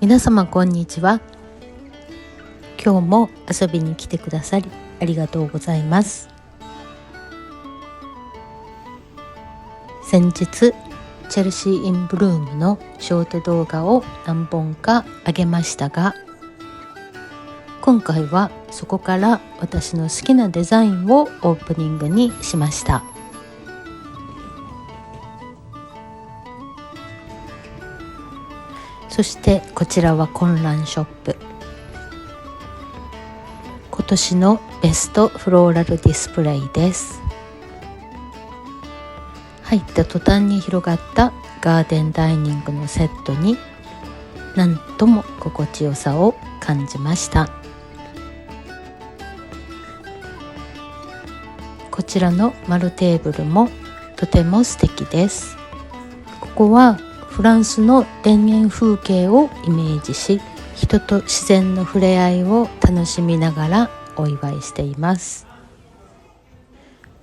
皆様こんにちは。今日も遊びに来てくださりありがとうございます。先日チェルシー・イン・ブルームのショート動画を何本か上げましたが、今回はそこから私の好きなデザインをオープニングにしました。そしてこちらは混乱ショップ、今年のベストフローラルディスプレイです。入った途端に広がったガーデンダイニングのセットになんとも心地よさを感じました。こちらの丸テーブルもとても素敵です。ここはフランスの田園風景をイメージし、人と自然の触れ合いを楽しみながらお祝いしています。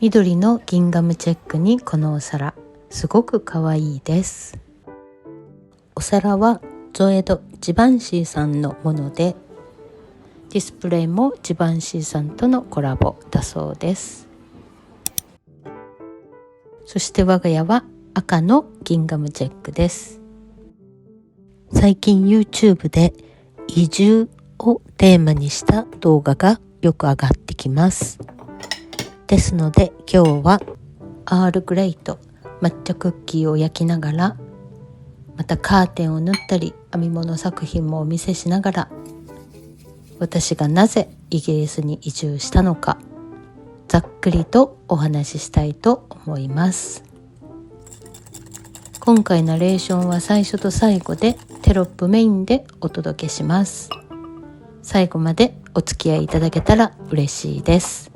緑のギンガムチェックにこのお皿、すごく可愛いです。お皿はゾエド・ジバンシーさんのもので、ディスプレイもジバンシーさんとのコラボだそうです。そして我が家は赤のギンガムチェックです。最近 YouTube で移住をテーマにした動画がよく上がってきます。ですので今日はアールグレイと抹茶クッキーを焼きながら、またカーテンを縫ったり編み物作品もお見せしながら、私がなぜイギリスに移住したのかざっくりとお話ししたいと思います。今回ナレーションは最初と最後でテロップメインでお届けします。最後までお付き合いいただけたら嬉しいです。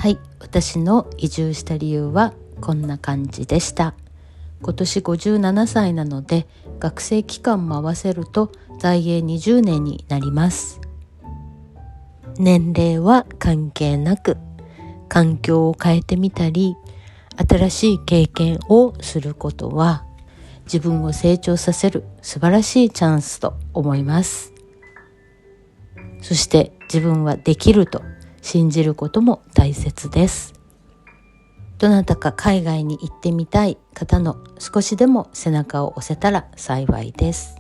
はい、私の移住した理由はこんな感じでした。今年57歳なので、学生期間も合わせると在英20年になります。年齢は関係なく、環境を変えてみたり、新しい経験をすることは、自分を成長させる素晴らしいチャンスと思います。そして自分はできると信じることも大切です。どなたか海外に行ってみたい方の少しでも背中を押せたら幸いです。